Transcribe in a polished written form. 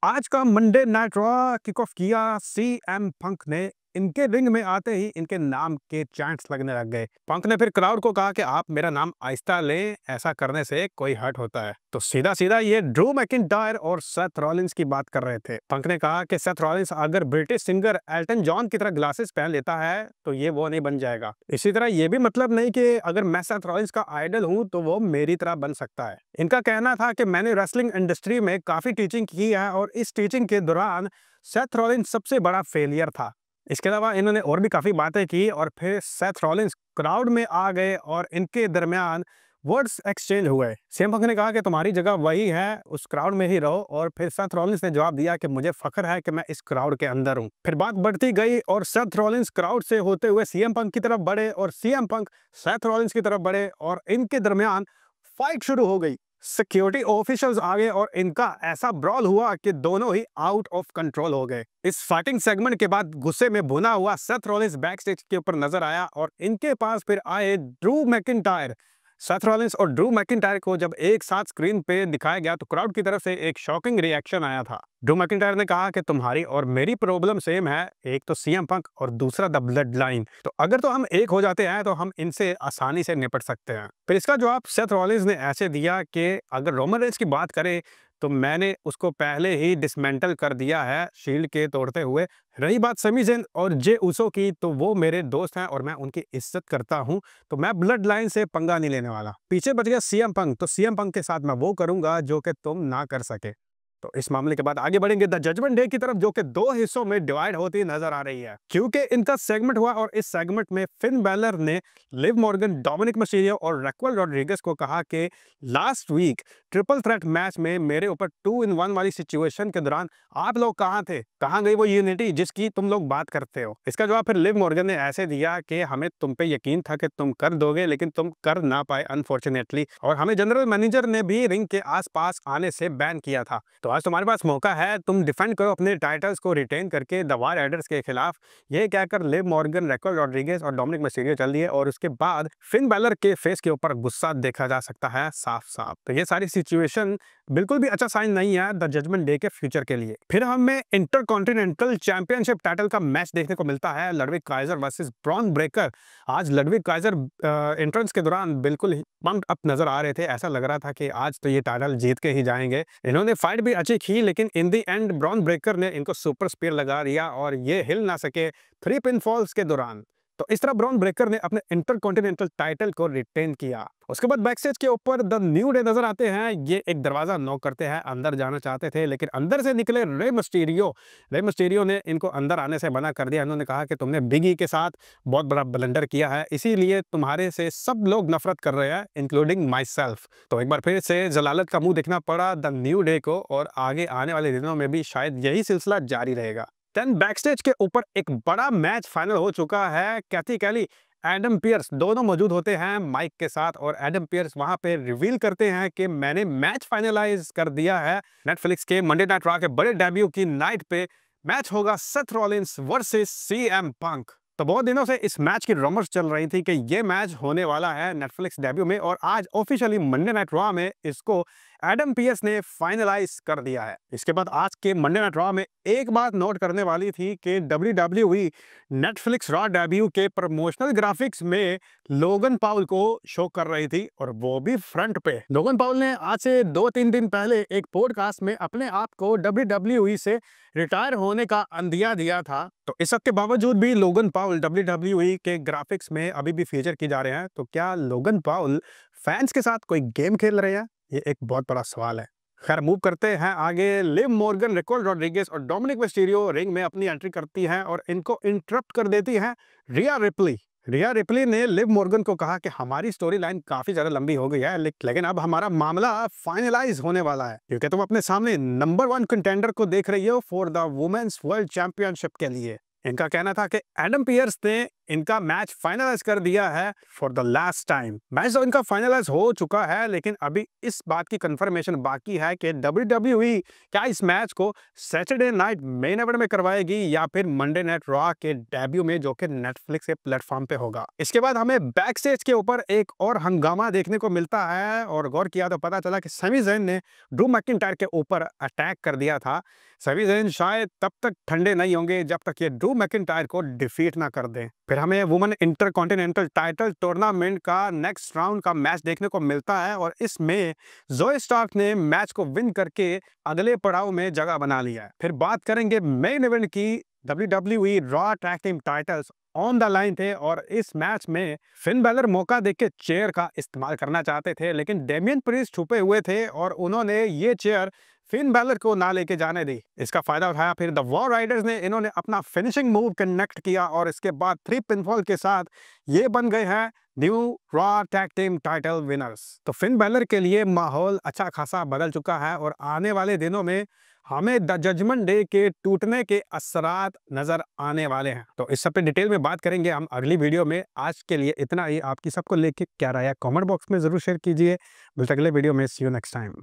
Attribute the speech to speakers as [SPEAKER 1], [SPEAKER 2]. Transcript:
[SPEAKER 1] आज का Monday night raw kick off किया सीएम पंक ने। इनके रिंग में आते ही इनके नाम के चैंट्स लगने लग गए। पंक ने फिर क्राउड को कहा कि आप मेरा नाम आहिस्ता लें, ऐसा करने से कोई हर्ट होता है। तो सीधा सीधा ये ड्रू मैकिंटायर और सेथ रॉलिंस की बात कर रहे थे। पंक ने कहा कि सेथ रॉलिंस अगर ब्रिटिश सिंगर एल्टन जॉन की तरह ग्लासेस पहन लेता है तो ये वो नहीं बन जाएगा। इसी तरह ये भी मतलब नहीं कि अगर मैं सेथ रॉलिंस का आइडल हूं तो वो मेरी तरह बन सकता है। इनका कहना था कि मैंने रेसलिंग इंडस्ट्री में काफी टीचिंग की है और इस टीचिंग के दौरान सेथ रॉलिंस सबसे बड़ा फेलियर था। इसके अलावा इन्होंने और भी काफी बातें की और फिर सेथ रॉलिंस क्राउड में आ गए और इनके दरमियान वर्ड्स एक्सचेंज हुए। सीएम पंक ने कहा कि तुम्हारी जगह वही है, उस क्राउड में ही रहो। और फिर सेथ रॉलिंस ने जवाब दिया कि मुझे फख्र है कि मैं इस क्राउड के अंदर हूं। फिर बात बढ़ती गई और सेथ रॉलिंस क्राउड से होते हुए सीएम पंक की तरफ बढ़े और सीएम पंक सेथ रॉलिंस की तरफ बढ़े और इनके दरमियान फाइट शुरू हो गई। सिक्योरिटी ऑफिशियल्स आ गए और इनका ऐसा ब्रॉल हुआ कि दोनों ही आउट ऑफ कंट्रोल हो गए। इस फाइटिंग सेगमेंट के बाद गुस्से में भुना हुआ सेथ रॉलिंस बैक स्टेज के ऊपर नजर आया और इनके पास फिर आए ड्रू मैकिंटायर। सेथ रॉलिंस और ड्रू मैकिंटायर को जब एक साथ स्क्रीन पे दिखाया गया तो क्राउड की तरफ से एक शॉकिंग रिएक्शन आया था। ड्रू मैकिंटायर ने कहा कि तुम्हारी और मेरी प्रॉब्लम सेम है, एक तो सीएम पंक और दूसरा द ब्लड लाइन। तो अगर तो हम एक हो जाते हैं तो हम इनसे आसानी से निपट सकते हैं। फिर इसका जवाब सेथ रॉलिंस ने ऐसे दिया कि अगर रोमन रेंज की बात करें तो मैंने उसको पहले ही डिसमेंटल कर दिया है शील्ड के तोड़ते हुए। रही बात समी ज़ेन और जे उसो की तो वो मेरे दोस्त हैं और मैं उनकी इज्जत करता हूं, तो मैं ब्लड लाइन से पंगा नहीं लेने वाला। पीछे बच गया सीएम पंक, तो सीएम पंक के साथ मैं वो करूंगा जो कि तुम ना कर सके। तो इस मामले के बाद आगे बढ़ेंगे द जजमेंट डे की तरफ, जो कि दो हिस्सों में डिवाइड होती नजर आ रही है क्योंकि इनका सेगमेंट हुआ और इस सेगमेंट में फिन बैलर ने लिव मॉर्गन, डोमिनिक मिस्टीरियो और रैक्वेल रॉड्रिगेज को कहा कि last week triple threat match में मेरे ऊपर 2-in-1 वाली सिचुएशन के दौरान आप लोग कहाँ थे, कहाँ गई वो यूनिटी जिसकी तुम लोग बात करते हो। इसका जवाब फिर लिव मॉर्गन ने ऐसे दिया कि हमें तुम पे यकीन था कि तुम कर दोगे लेकिन तुम कर ना पाए अनफॉर्चुनेटली, और हमें जनरल मैनेजर ने भी रिंग के आसपास आने से बैन किया था। तो आज तुम्हारे पास मौका है, तुम डिफेंड करो अपने टाइटल्स को रिटेन करके द वार राइडर्स के खिलाफ। ये कहकर लिव मॉर्गन, रैक्वेल रॉड्रिगेज और डोमिनिक मिस्टीरियो चल दिए और उसके बाद फिन बैलर के फेस के ऊपर गुस्सा देखा जा सकता है साफ साफ। तो ये सारी सिचुएशन बिल्कुल भी अच्छा साइन नहीं है द जजमेंट डे के फ्यूचर के लिए। फिर हमें इंटरकॉन्टिनेंटल चैंपियनशिप टाइटल का मैच देखने को मिलता है, Ludwig Kaizer versus Bron Breakker. आज लडविग काइजर एंट्रेंस के दौरान बिल्कुल पंप्ड अप नजर आ रहे थे, ऐसा लग रहा था कि आज तो ये टाइटल जीत के ही जाएंगे। इन्होंने फाइट भी अच्छी की लेकिन इन दी एंड ब्रॉन ब्रेकर ने इनको सुपर स्पीयर लगा दिया और ये हिल ना सके 3 पिन फॉल्स के दौरान। तो इस तरह ब्रॉन ब्रेकर ने अपने इंटरकॉन्टिनेंटल टाइटल को रिटेन किया। उसके बाद बैकस्टेज के ऊपर द न्यू डे नजर आते हैं। ये एक दरवाजा नॉक करते हैं, अंदर जाना चाहते थे लेकिन अंदर से निकले रे मिस्टीरियो ने इनको अंदर आने से मना कर दिया। इन्होंने कहा कि तुमने बिगी के साथ बहुत बड़ा ब्लंडर किया है, इसीलिए तुम्हारे से सब लोग नफरत कर रहे हैं इंक्लूडिंग माई सेल्फ। तो एक बार फिर से जलालत का मुंह देखना पड़ा द न्यू डे को और आगे आने वाले दिनों में भी शायद यही सिलसिला जारी रहेगा। देन बैकस्टेज के ऊपर एक बड़ा मैच फाइनल हो चुका है। कैथी कैली, एडम पियर्स दोनों मौजूद होते हैं माइक के साथ और एडम पियर्स वहां पे रिवील करते हैं कि मैंने मैच फाइनलाइज कर दिया है। नेटफ्लिक्स के मंडे नाइट रॉ के बड़े डेब्यू की नाइट पे मैच होगा Seth Rollins versus CM Punk. तो बहुत दिनों से इस मैच की रमर्स चल रही थी कि ये मैच होने वाला है नेटफ्लिक्स डेब्यू में और आज ऑफिशियली मंडे नाइट रॉ में इसको एडम पियर्स ने फाइनलाइज कर दिया है। इसके बाद आज के मंडे नाइट रॉ में एक बात नोट करने वाली थी कि WWE नेटफ्लिक्स रॉ डेब्यू के प्रमोशनल ग्राफिक्स में लोगन पाउल को शो कर रही थी और वो भी फ्रंट पे। लोगन पाउल ने आज से 2-3 दिन पहले एक पॉडकास्ट में अपने आप को WWE से रिटायर होने का अंदिया दिया था। तो इस सब के बावजूद भी लोगन पाउल WWE के ग्राफिक्स में अभी भी फीचर की जा रहे हैं। तो क्या लोगन पाउल फैंस के साथ कोई गेम खेल रहे हैं? ये एक बहुत बड़ा सवाल है। खैर मूव करते हैं आगे। लिव मॉर्गन, रैक्वेल रॉड्रिगेज और डोमिनिक मिस्टीरियो रिंग में अपनी एंट्री करती हैं और इनको इंटरप्ट कर देती हैं रिया रिप्ली। रिया रिप्ली ने लिव मॉर्गन को कहा कि हमारी स्टोरी लाइन काफी ज्यादा लंबी हो गई है लेकिन अब हमारा मामला फाइनलाइज होने वाला है क्योंकि तुम अपने सामने नंबर 1 कंटेंडर को देख रही हो for the women's world championship के लिए। इनका कहना था कि एडम पियर्स ने इनका मैच फाइनलाइज कर दिया है for the last time. Match तो इनका फाइनलाइज हो चुका है लेकिन अभी इस बात की कंफर्मेशन बाकी है कि WWE क्या इस मैच को सैटरडे नाइट मेन इवेंट में करवाएगी या फिर मंडे नाइट रॉ के डेब्यू में जो कि नेटफ्लिक्स के प्लेटफॉर्म पे होगा। इसके बाद हमें बैकस्टेज के ऊपर एक और हंगामा देखने को मिलता है और गौर किया तो पता चला कि समी ज़ेन ने ड्रू मैकिंटायर के ऊपर अटैक कर दिया था। सभी जन शायद तब तक ठंडे नहीं होंगे जब तक ये ड्रू मैकिंटायर को डिफीट ना कर दें। फिर हमें वुमेन इंटरकॉन्टिनेंटल टाइटल टूर्नामेंट का नेक्स्ट राउंड का मैच देखने को मिलता है और इसमें ज़ोई स्टार्क ने मैच को विन करके अगले पड़ाव में जगह बना लिया है। फिर बात करेंगे मेन इवेंट की। WWE raw tag team titles on the line थे और इस मैच में फिन बैलर मौका देख के चेयर का इस्तेमाल करना चाहते थे, लेकिन डेमियन प्रीस्ट छुपे हुए थे और उन्होंने ये चेयर फिन बैलर को ना लेके जाने दी। इसका फायदा उठाया फिर द वॉर राइडर्स ने, इन्होंने अपना फिनिशिंग मूव कनेक्ट किया और इसके बाद 3 पिनफॉल के साथ ये बन गए हैं new raw tag team title winners. तो फिन बैलर के लिए माहौल अच्छा खासा बदल चुका है और आने वाले दिनों में हमें द जजमेंट डे के टूटने के असरात नजर आने वाले हैं। तो इस सब पे डिटेल में बात करेंगे हम अगली वीडियो में। आज के लिए इतना ही। आपकी सबको लेके क्या राय है कमेंट बॉक्स में जरूर शेयर कीजिए। मिलते अगले वीडियो में। सी यू नेक्स्ट टाइम।